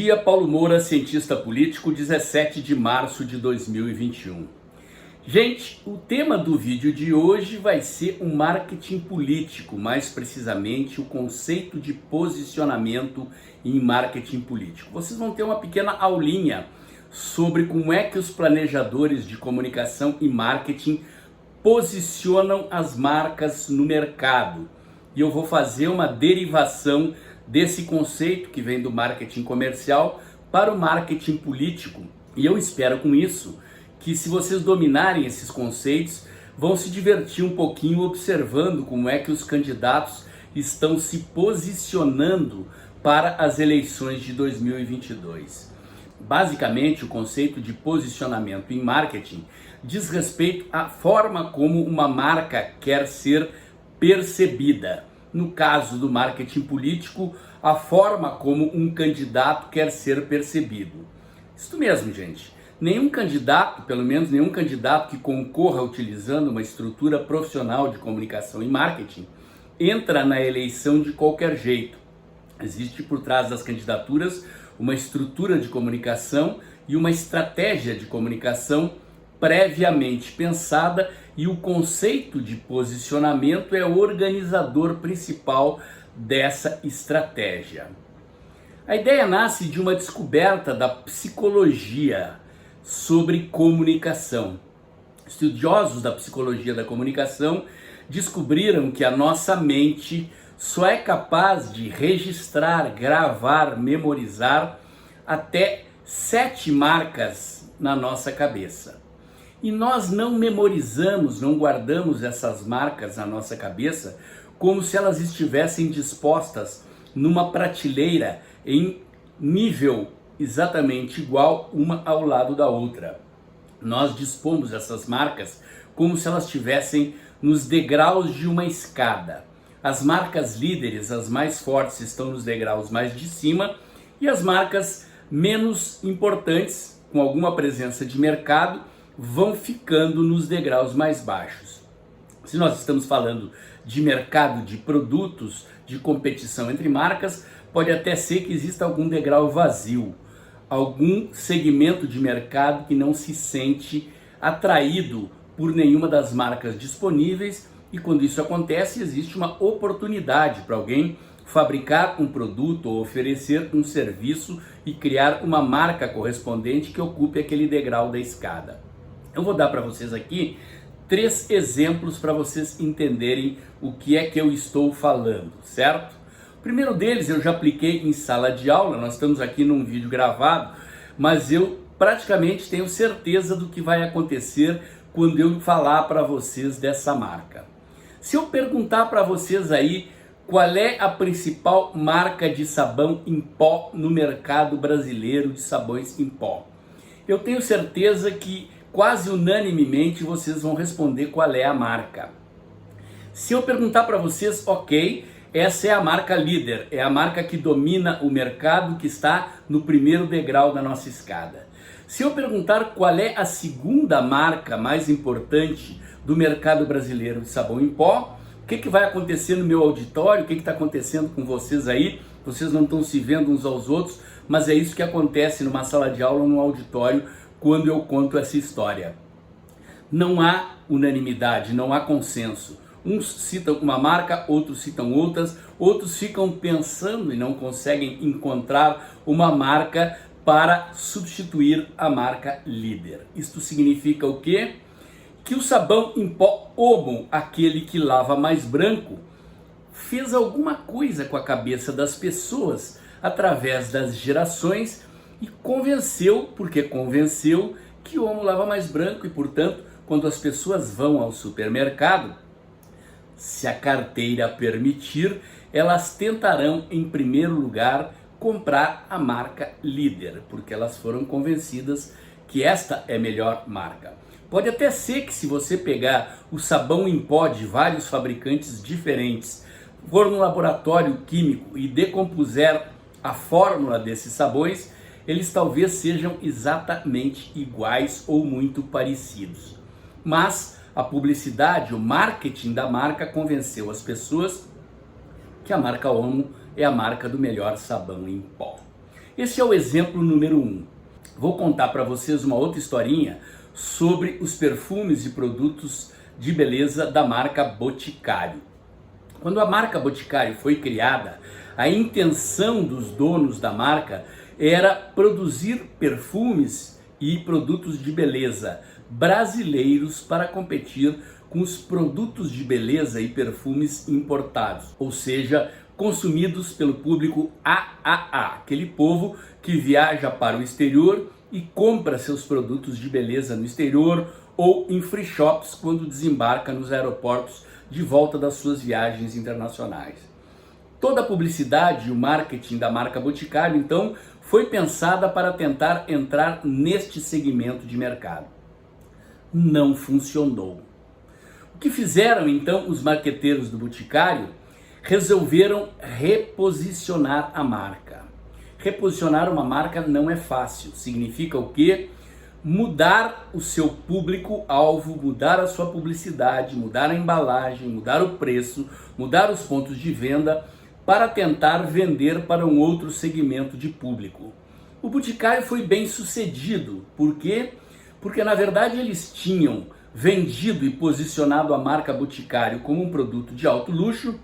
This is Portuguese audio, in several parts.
dia, Paulo Moura, cientista político, 17 de março de 2021. Gente, o tema do vídeo de hoje vai ser o marketing político, mais precisamente o conceito de posicionamento em marketing político. Vocês vão ter uma pequena aulinha sobre como é que os planejadores de comunicação e marketing posicionam as marcas no mercado. E eu vou fazer uma derivação desse conceito que vem do marketing comercial para o marketing político. E eu espero com isso que, se vocês dominarem esses conceitos, vão se divertir um pouquinho observando como é que os candidatos estão se posicionando para as eleições de 2022. Basicamente, o conceito de posicionamento em marketing diz respeito à forma como uma marca quer ser percebida. No caso do marketing político, a forma como um candidato quer ser percebido. Isso mesmo, gente. Nenhum candidato, pelo menos nenhum candidato que concorra utilizando uma estrutura profissional de comunicação e marketing, entra na eleição de qualquer jeito. Existe por trás das candidaturas uma estrutura de comunicação e uma estratégia de comunicação previamente pensada, e o conceito de posicionamento é o organizador principal dessa estratégia. A ideia nasce de uma descoberta da psicologia sobre comunicação. Estudiosos da psicologia da comunicação descobriram que a nossa mente só é capaz de registrar, gravar, memorizar até 7 marcas na nossa cabeça. E nós não memorizamos, não guardamos essas marcas na nossa cabeça como se elas estivessem dispostas numa prateleira em nível exatamente igual uma ao lado da outra. Nós dispomos essas marcas como se elas estivessem nos degraus de uma escada. As marcas líderes, as mais fortes, estão nos degraus mais de cima, e as marcas menos importantes, com alguma presença de mercado, vão ficando nos degraus mais baixos. Se nós estamos falando de mercado, de produtos, de competição entre marcas, pode até ser que exista algum degrau vazio, algum segmento de mercado que não se sente atraído por nenhuma das marcas disponíveis, e quando isso acontece, existe uma oportunidade para alguém fabricar um produto ou oferecer um serviço e criar uma marca correspondente que ocupe aquele degrau da escada. Eu vou dar para vocês aqui 3 exemplos para vocês entenderem o que é que eu estou falando, certo? O primeiro deles eu já apliquei em sala de aula, nós estamos aqui num vídeo gravado, mas eu praticamente tenho certeza do que vai acontecer quando eu falar para vocês dessa marca. Se eu perguntar para vocês aí qual é a principal marca de sabão em pó no mercado brasileiro de sabões em pó, eu tenho certeza que quase unanimemente vocês vão responder qual é a marca. Se eu perguntar para vocês, ok, essa é a marca líder, é a marca que domina o mercado, que está no primeiro degrau da nossa escada. Se eu perguntar qual é a segunda marca mais importante do mercado brasileiro de sabão em pó, o que vai acontecer no meu auditório? O que está acontecendo com vocês aí? Vocês não estão se vendo uns aos outros, mas é isso que acontece numa sala de aula ou num auditório quando eu conto essa história. Não há unanimidade, não há consenso. Uns citam uma marca, outros citam outras, outros ficam pensando e não conseguem encontrar uma marca para substituir a marca líder. Isto significa o quê? Que o sabão em pó Omo, aquele que lava mais branco, fez alguma coisa com a cabeça das pessoas através das gerações e convenceu, porque convenceu, que o Omo lava mais branco, e portanto, quando as pessoas vão ao supermercado, se a carteira permitir, elas tentarão em primeiro lugar comprar a marca líder, porque elas foram convencidas que esta é a melhor marca. Pode até ser que, se você pegar o sabão em pó de vários fabricantes diferentes, for no laboratório químico e decompuser a fórmula desses sabões, eles talvez sejam exatamente iguais ou muito parecidos. Mas a publicidade, o marketing da marca convenceu as pessoas que a marca Omo é a marca do melhor sabão em pó. Esse é o exemplo número 1. Vou contar para vocês uma outra historinha sobre os perfumes e produtos de beleza da marca Boticário. Quando a marca Boticário foi criada, a intenção dos donos da marca era produzir perfumes e produtos de beleza brasileiros para competir com os produtos de beleza e perfumes importados, ou seja, consumidos pelo público AAA, aquele povo que viaja para o exterior e compra seus produtos de beleza no exterior ou em free shops quando desembarca nos aeroportos de volta das suas viagens internacionais. Toda a publicidade e o marketing da marca Boticário, então, foi pensada para tentar entrar neste segmento de mercado. Não funcionou. O que fizeram, então, os marqueteiros do Boticário? Resolveram reposicionar a marca. Reposicionar uma marca não é fácil. Significa o quê? Mudar o seu público-alvo, mudar a sua publicidade, mudar a embalagem, mudar o preço, mudar os pontos de venda para tentar vender para um outro segmento de público. O Boticário foi bem sucedido. Por quê? Porque na verdade eles tinham vendido e posicionado a marca Boticário como um produto de alto luxo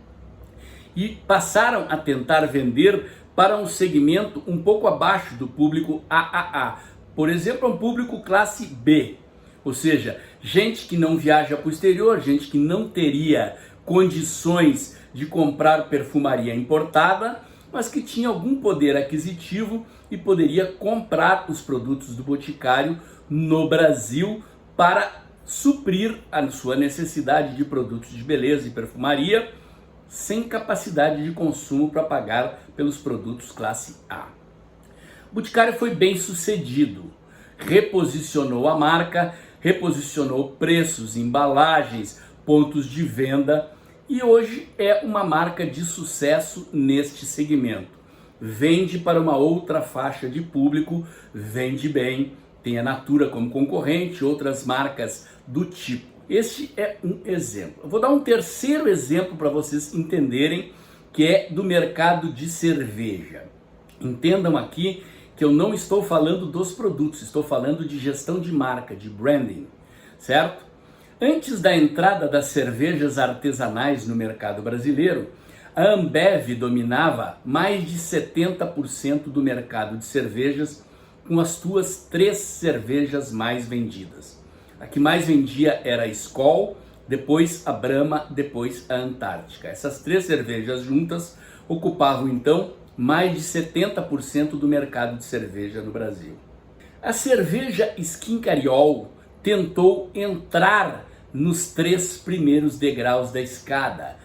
e passaram a tentar vender para um segmento um pouco abaixo do público AAA. Por exemplo, um público classe B, ou seja, gente que não viaja para o exterior, gente que não teria condições de comprar perfumaria importada, mas que tinha algum poder aquisitivo e poderia comprar os produtos do Boticário no Brasil para suprir a sua necessidade de produtos de beleza e perfumaria sem capacidade de consumo para pagar pelos produtos classe A. O Boticário foi bem sucedido, reposicionou a marca, reposicionou preços, embalagens, pontos de venda e hoje é uma marca de sucesso neste segmento. Vende para uma outra faixa de público, vende bem, tem a Natura como concorrente, outras marcas do tipo. Este é um exemplo. Eu vou dar um terceiro exemplo para vocês entenderem, que é do mercado de cerveja. Entendam aqui que eu não estou falando dos produtos, estou falando de gestão de marca, de branding, certo? Antes da entrada das cervejas artesanais no mercado brasileiro, a Ambev dominava mais de 70% do mercado de cervejas com as suas 3 cervejas mais vendidas. A que mais vendia era a Skol, depois a Brahma, depois a Antártica. Essas 3 cervejas juntas ocupavam então mais de 70% do mercado de cerveja no Brasil. A cerveja Skin Cariol tentou entrar nos 3 primeiros degraus da escada,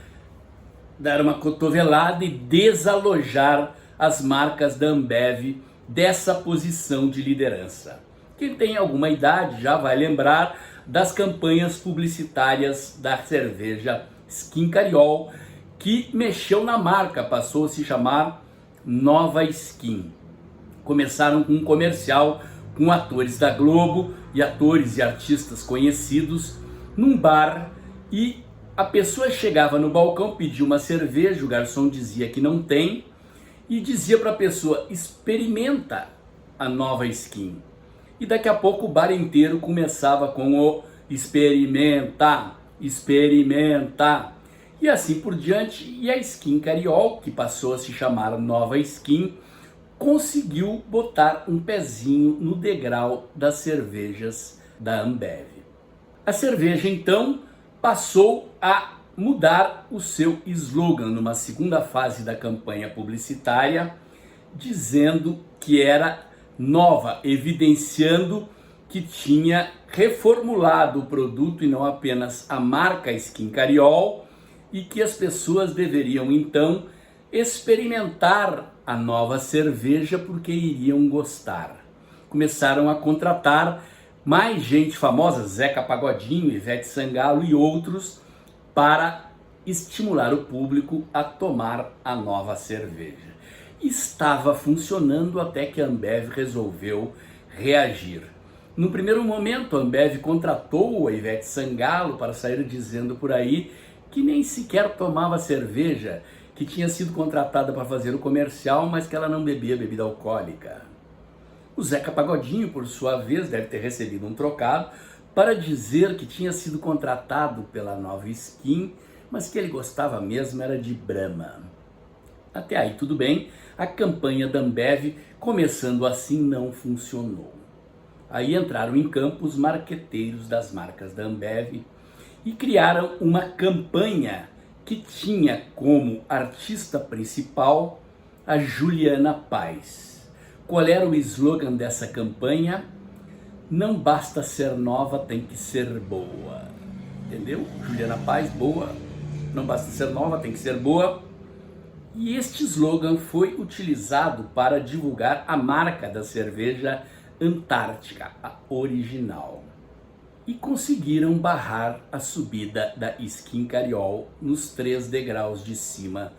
dar uma cotovelada e desalojar as marcas da Ambev dessa posição de liderança. Quem tem alguma idade já vai lembrar das campanhas publicitárias da cerveja Skin Cariol, que mexeu na marca, passou a se chamar Nova Skin. Começaram com um comercial com atores da Globo e atores e artistas conhecidos num bar, e a pessoa chegava no balcão, pedia uma cerveja, o garçom dizia que não tem e dizia para a pessoa: experimenta a Nova Skin. E daqui a pouco o bar inteiro começava com o experimenta, experimenta. E assim por diante, e a Skin Cariol, que passou a se chamar Nova Skin, conseguiu botar um pezinho no degrau das cervejas da Ambev. A cerveja então passou a mudar o seu slogan numa segunda fase da campanha publicitária, dizendo que era nova, evidenciando que tinha reformulado o produto e não apenas a marca Skin Cariol, e que as pessoas deveriam então experimentar a nova cerveja porque iriam gostar. Começaram a contratar mais gente famosa, Zeca Pagodinho, Ivete Sangalo e outros, para estimular o público a tomar a nova cerveja. Estava funcionando até que a Ambev resolveu reagir. No primeiro momento, a Ambev contratou a Ivete Sangalo para sair dizendo por aí que nem sequer tomava cerveja, que tinha sido contratada para fazer o comercial, mas que ela não bebia bebida alcoólica. O Zeca Pagodinho, por sua vez, deve ter recebido um trocado para dizer que tinha sido contratado pela Nova Skin, mas que ele gostava mesmo era de Brahma. Até aí tudo bem, a campanha da Ambev, começando assim, não funcionou. Aí entraram em campo os marqueteiros das marcas da Ambev e criaram uma campanha que tinha como artista principal a Juliana Paz. Qual era o slogan dessa campanha? Não basta ser nova, tem que ser boa. Entendeu? Juliana Paz, boa. Não basta ser nova, tem que ser boa. E este slogan foi utilizado para divulgar a marca da cerveja Antártica, a original. E conseguiram barrar a subida da Skin Cariol nos 3 degraus de cima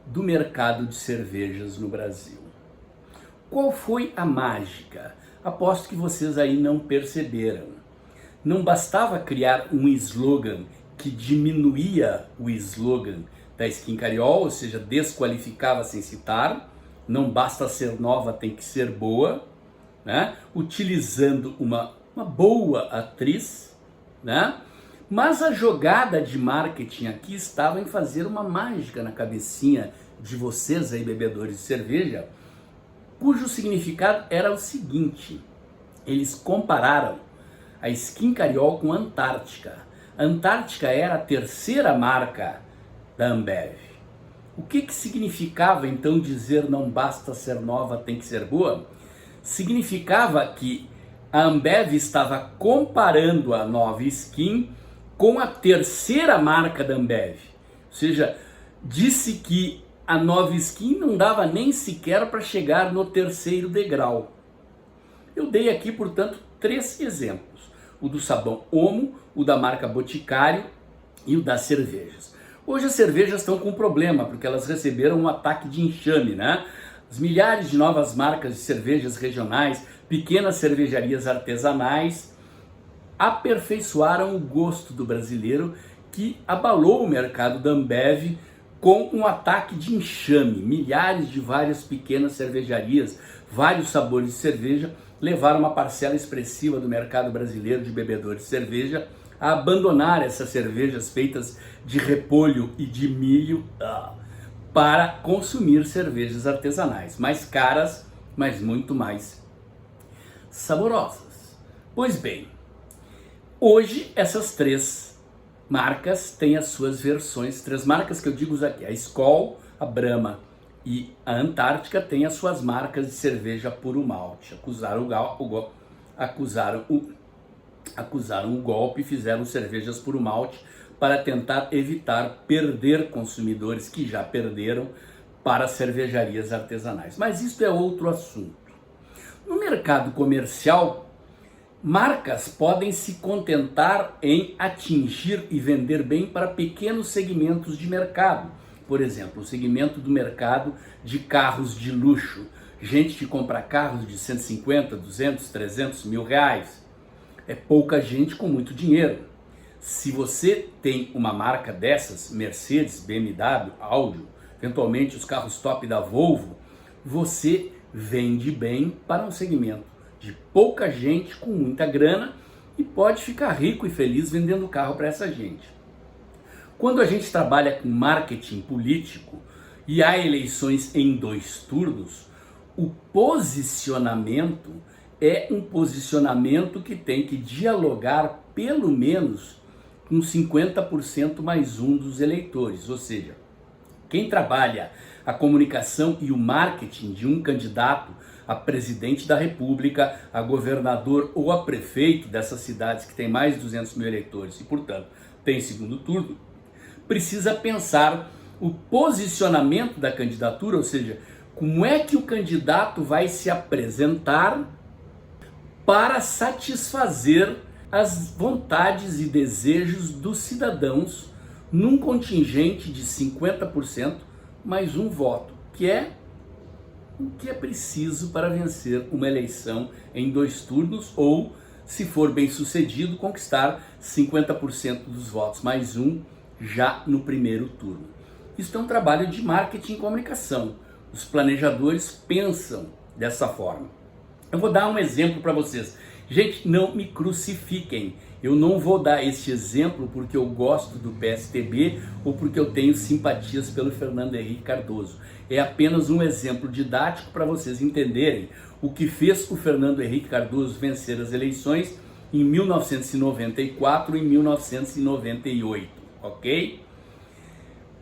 do mercado de cervejas no Brasil. Qual foi a mágica? Aposto que vocês aí não perceberam. Não bastava criar um slogan que diminuía o slogan da Skin Cariol, ou seja, desqualificava sem citar, não basta ser nova, tem que ser boa, né? Utilizando uma boa atriz, né? Mas a jogada de marketing aqui estava em fazer uma mágica na cabecinha de vocês aí, bebedores de cerveja, cujo significado era o seguinte: eles compararam a Skin Cariol com a Antártica. A Antártica era a 3ª marca da Ambev. O que significava então dizer não basta ser nova, tem que ser boa? Significava que a Ambev estava comparando a Nova Skin com a 3ª marca da Ambev. Ou seja, disse que a Nova Skin não dava nem sequer para chegar no 3º degrau. Eu dei aqui, portanto, 3 exemplos. O do sabão Omo, o da marca Boticário e o das cervejas. Hoje as cervejas estão com problema, porque elas receberam um ataque de enxame, né? As milhares de novas marcas de cervejas regionais, pequenas cervejarias artesanais, aperfeiçoaram o gosto do brasileiro, que abalou o mercado da Ambev com um ataque de enxame. Milhares de várias pequenas cervejarias, vários sabores de cerveja, levaram uma parcela expressiva do mercado brasileiro de bebedores de cerveja a abandonar essas cervejas feitas de repolho e de milho para consumir cervejas artesanais, mais caras, mas muito mais saborosas. Pois bem, hoje essas 3 marcas têm as suas versões, 3 marcas que eu digo aqui, a Skol, a Brahma e a Antártica têm as suas marcas de cerveja puro malte. Acusaram o golpe e fizeram cervejas puro malte para tentar evitar perder consumidores que já perderam para cervejarias artesanais. Mas isso é outro assunto. No mercado comercial, marcas podem se contentar em atingir e vender bem para pequenos segmentos de mercado. Por exemplo, o segmento do mercado de carros de luxo. Gente que compra carros de 150, 200, 300 mil reais. É pouca gente com muito dinheiro. Se você tem uma marca dessas, Mercedes, BMW, Audi, eventualmente os carros top da Volvo, você vende bem para um segmento de pouca gente com muita grana e pode ficar rico e feliz vendendo carro para essa gente. Quando a gente trabalha com marketing político e há eleições em 2 turnos, o posicionamento é um posicionamento que tem que dialogar pelo menos com 50% mais um dos eleitores, ou seja, quem trabalha a comunicação e o marketing de um candidato a presidente da República, a governador ou a prefeito dessas cidades que tem mais de 200 mil eleitores e, portanto, tem segundo turno, precisa pensar o posicionamento da candidatura, ou seja, como é que o candidato vai se apresentar para satisfazer as vontades e desejos dos cidadãos num contingente de 50% mais um voto, que é o que é preciso para vencer uma eleição em 2 turnos ou, se for bem sucedido, conquistar 50% dos votos mais um já no primeiro turno. Isso é um trabalho de marketing e comunicação. Os planejadores pensam dessa forma. Eu vou dar um exemplo para vocês. Gente, não me crucifiquem. Eu não vou dar este exemplo porque eu gosto do PSTB ou porque eu tenho simpatias pelo Fernando Henrique Cardoso. É apenas um exemplo didático para vocês entenderem o que fez o Fernando Henrique Cardoso vencer as eleições em 1994 e 1998, ok?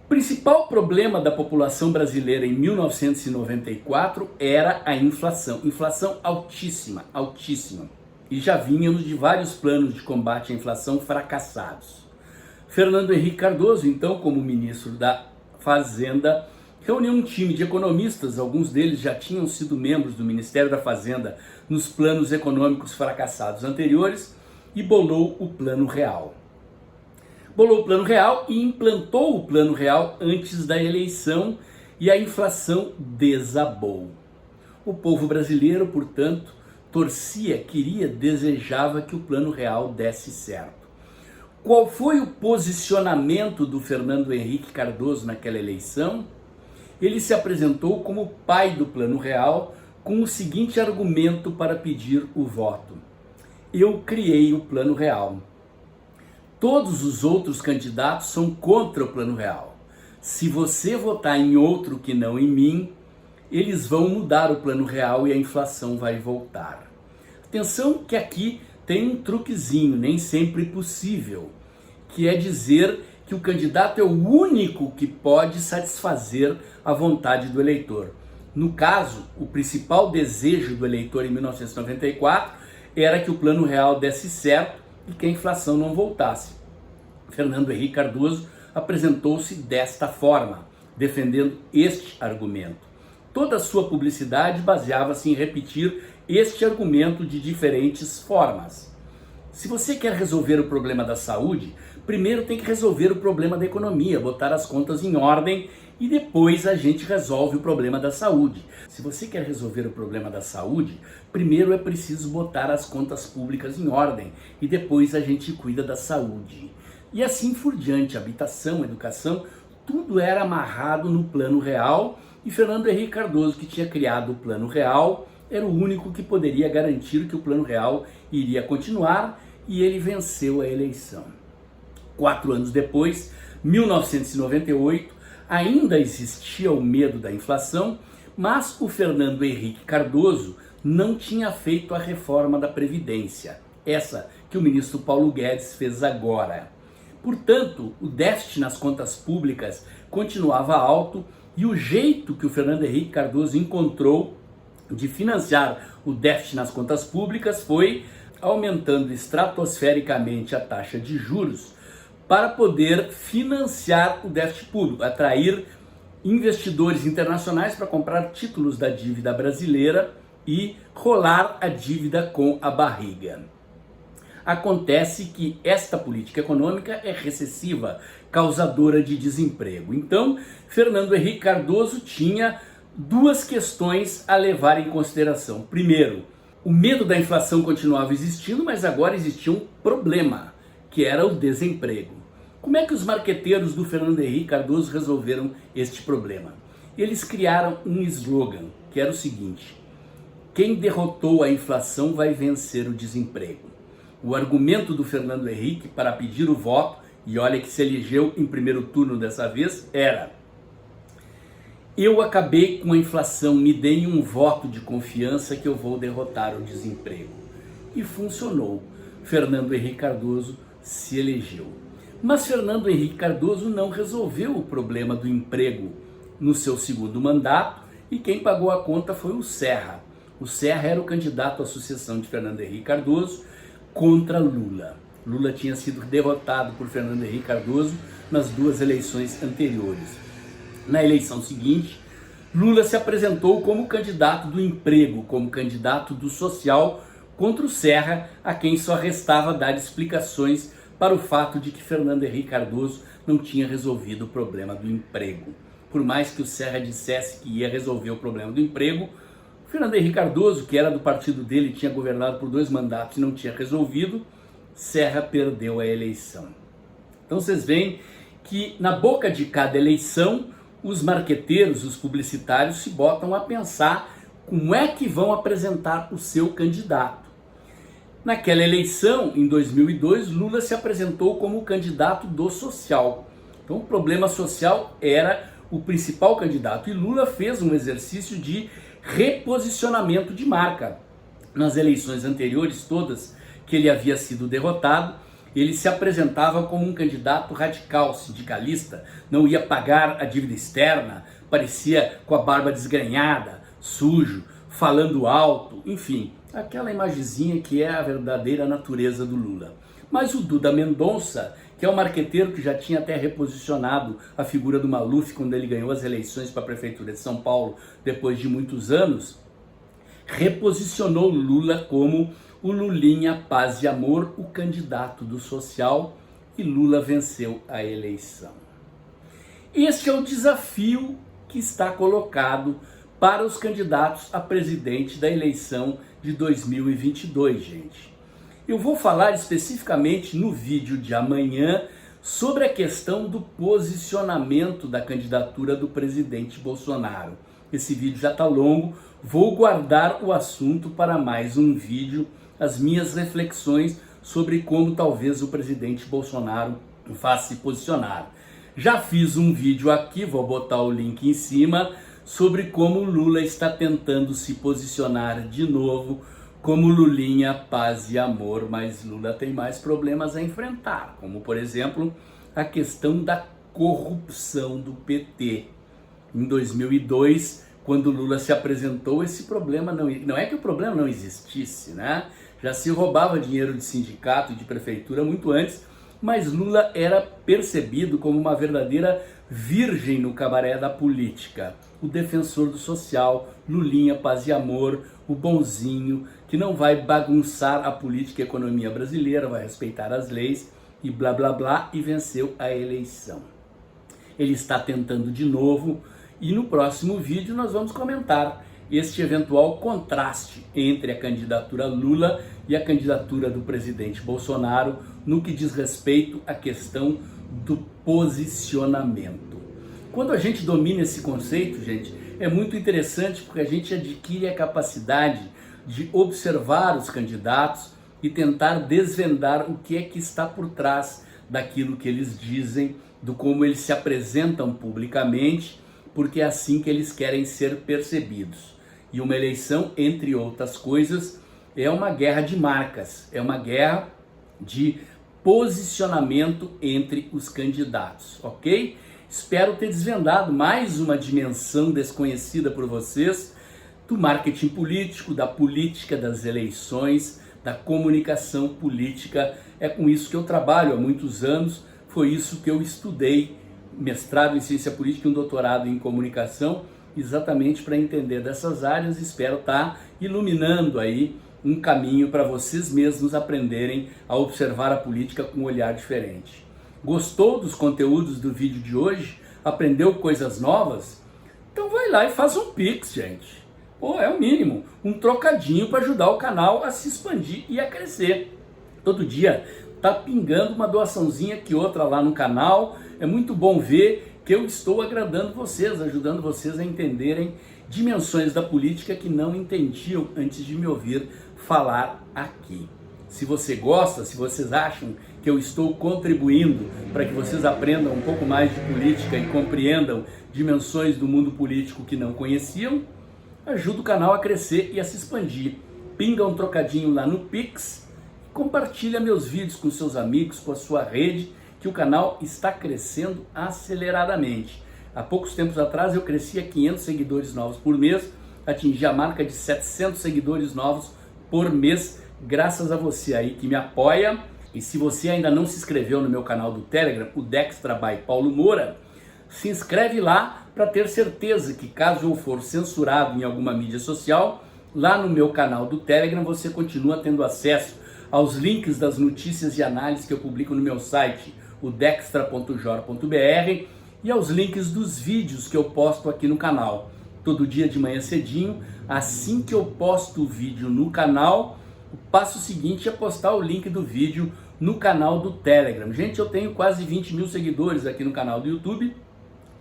O principal problema da população brasileira em 1994 era a inflação. Inflação altíssima, altíssima. E já vínhamos de vários planos de combate à inflação fracassados. Fernando Henrique Cardoso, então, como ministro da Fazenda, reuniu um time de economistas, alguns deles já tinham sido membros do Ministério da Fazenda nos planos econômicos fracassados anteriores, e bolou o Plano Real. Bolou o Plano Real e implantou o Plano Real antes da eleição, e a inflação desabou. O povo brasileiro, portanto, torcia, queria, desejava que o Plano Real desse certo. Qual foi o posicionamento do Fernando Henrique Cardoso naquela eleição? Ele se apresentou como pai do Plano Real com o seguinte argumento para pedir o voto: eu criei o Plano Real. Todos os outros candidatos são contra o Plano Real. Se você votar em outro que não em mim, eles vão mudar o Plano Real e a inflação vai voltar. Atenção que aqui tem um truquezinho, nem sempre possível, que é dizer que o candidato é o único que pode satisfazer a vontade do eleitor. No caso, o principal desejo do eleitor em 1994 era que o Plano Real desse certo e que a inflação não voltasse. Fernando Henrique Cardoso apresentou-se desta forma, defendendo este argumento. Toda a sua publicidade baseava-se em repetir este argumento de diferentes formas. Se você quer resolver o problema da saúde, primeiro tem que resolver o problema da economia, botar as contas em ordem e depois a gente resolve o problema da saúde. Se você quer resolver o problema da saúde, primeiro é preciso botar as contas públicas em ordem e depois a gente cuida da saúde. E assim por diante, habitação, educação, tudo era amarrado no Plano Real. E Fernando Henrique Cardoso, que tinha criado o Plano Real, era o único que poderia garantir que o Plano Real iria continuar, e ele venceu a eleição. 4 anos depois, 1998, ainda existia o medo da inflação, mas o Fernando Henrique Cardoso não tinha feito a reforma da Previdência, essa que o ministro Paulo Guedes fez agora. Portanto, o déficit nas contas públicas continuava alto, e o jeito que o Fernando Henrique Cardoso encontrou de financiar o déficit nas contas públicas foi aumentando estratosfericamente a taxa de juros para poder financiar o déficit público, atrair investidores internacionais para comprar títulos da dívida brasileira e rolar a dívida com a barriga. Acontece que esta política econômica é recessiva, causadora de desemprego. Então, Fernando Henrique Cardoso tinha duas questões a levar em consideração. Primeiro, o medo da inflação continuava existindo, mas agora existia um problema, que era o desemprego. Como é que os marqueteiros do Fernando Henrique Cardoso resolveram este problema? Eles criaram um slogan, que era o seguinte: quem derrotou a inflação vai vencer o desemprego. O argumento do Fernando Henrique para pedir o voto, e olha que se elegeu em primeiro turno dessa vez, era: eu acabei com a inflação, me deem um voto de confiança que eu vou derrotar o desemprego. E funcionou. Fernando Henrique Cardoso se elegeu. Mas Fernando Henrique Cardoso não resolveu o problema do emprego no seu segundo mandato, e quem pagou a conta foi o Serra. O Serra era o candidato à sucessão de Fernando Henrique Cardoso contra Lula. Lula tinha sido derrotado por Fernando Henrique Cardoso nas duas eleições anteriores. Na eleição seguinte, Lula se apresentou como candidato do emprego, como candidato do social contra o Serra, a quem só restava dar explicações para o fato de que Fernando Henrique Cardoso não tinha resolvido o problema do emprego. Por mais que o Serra dissesse que ia resolver o problema do emprego, Fernando Henrique Cardoso, que era do partido dele, tinha governado por 2 mandatos e não tinha resolvido, Serra perdeu a eleição. Então vocês veem que na boca de cada eleição os marqueteiros, os publicitários se botam a pensar como é que vão apresentar o seu candidato. Naquela eleição, em 2002, Lula se apresentou como candidato do social. Então o problema social era o principal candidato e Lula fez um exercício de reposicionamento de marca. Nas eleições anteriores todas que ele havia sido derrotado, ele se apresentava como um candidato radical, sindicalista, não ia pagar a dívida externa, parecia com a barba desgrenhada, sujo, falando alto, enfim, aquela imagenzinha que é a verdadeira natureza do Lula. Mas o Duda Mendonça, que é um marqueteiro que já tinha até reposicionado a figura do Maluf quando ele ganhou as eleições para a Prefeitura de São Paulo depois de muitos anos, reposicionou Lula como o Lulinha Paz e Amor, o candidato do social, e Lula venceu a eleição. Este é o desafio que está colocado para os candidatos a presidente da eleição de 2022, gente. Eu vou falar especificamente no vídeo de amanhã sobre a questão do posicionamento da candidatura do presidente Bolsonaro. Esse vídeo já está longo, vou guardar o assunto para mais um vídeo, as minhas reflexões sobre como talvez o presidente Bolsonaro vá se posicionar. Já fiz um vídeo aqui, vou botar o link em cima, sobre como Lula está tentando se posicionar de novo como Lulinha Paz e Amor, mas Lula tem mais problemas a enfrentar, como por exemplo a questão da corrupção do PT. Em 2002, quando Lula se apresentou, esse problema não é que o problema não existisse, né? Já se roubava dinheiro de sindicato e de prefeitura muito antes, mas Lula era percebido como uma verdadeira virgem no cabaré da política. O defensor do social, Lulinha Paz e Amor, o bonzinho, que não vai bagunçar a política e a economia brasileira, vai respeitar as leis e blá blá blá, e venceu a eleição. Ele está tentando de novo e no próximo vídeo nós vamos comentar este eventual contraste entre a candidatura Lula e a candidatura do presidente Bolsonaro no que diz respeito à questão do posicionamento. Quando a gente domina esse conceito, gente, é muito interessante porque a gente adquire a capacidade de observar os candidatos e tentar desvendar o que é que está por trás daquilo que eles dizem, do como eles se apresentam publicamente, porque é assim que eles querem ser percebidos. E uma eleição, entre outras coisas, é uma guerra de marcas, é uma guerra de posicionamento entre os candidatos, ok? Espero ter desvendado mais uma dimensão desconhecida por vocês do marketing político, da política das eleições, da comunicação política. É com isso que eu trabalho há muitos anos, foi isso que eu estudei, mestrado em ciência política e um doutorado em comunicação, exatamente para entender dessas áreas. Espero estar iluminando aí um caminho para vocês mesmos aprenderem a observar a política com um olhar diferente. Gostou dos conteúdos do vídeo de hoje? Aprendeu coisas novas? Então vai lá e faz um Pix, gente. Pô, é o mínimo, um trocadinho para ajudar o canal a se expandir e a crescer. Todo dia tá pingando uma doaçãozinha que outra lá no canal. É muito bom ver que eu estou agradando vocês, ajudando vocês a entenderem dimensões da política que não entendiam antes de me ouvir falar aqui. Se você gosta, se vocês acham que eu estou contribuindo para que vocês aprendam um pouco mais de política e compreendam dimensões do mundo político que não conheciam, ajuda o canal a crescer e a se expandir. Pinga um trocadinho lá no Pix, compartilha meus vídeos com seus amigos, com a sua rede, que o canal está crescendo aceleradamente. Há poucos tempos atrás eu crescia 500 seguidores novos por mês, atingi a marca de 700 seguidores novos por mês, graças a você aí que me apoia. E se você ainda não se inscreveu no meu canal do Telegram, o Dextra by Paulo Moura, se inscreve lá para ter certeza que caso eu for censurado em alguma mídia social, lá no meu canal do Telegram você continua tendo acesso aos links das notícias e análises que eu publico no meu site, o dextra.jor.br, e aos links dos vídeos que eu posto aqui no canal. Todo dia de manhã cedinho, assim que eu posto o vídeo no canal, o passo seguinte é postar o link do vídeo no canal do Telegram. Gente, eu tenho quase 20 mil seguidores aqui no canal do YouTube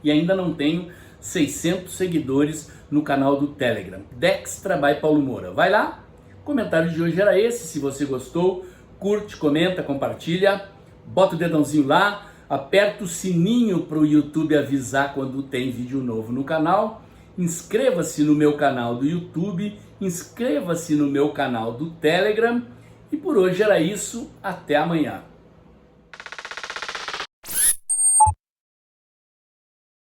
e ainda não tenho 600 seguidores no canal do Telegram. Dextra by Paulo Moura. Vai lá, o comentário de hoje era esse. Se você gostou, curte, comenta, compartilha, bota o dedãozinho lá, aperta o sininho para o YouTube avisar quando tem vídeo novo no canal. Inscreva-se no meu canal do YouTube, inscreva-se no meu canal do Telegram. E por hoje era isso, até amanhã.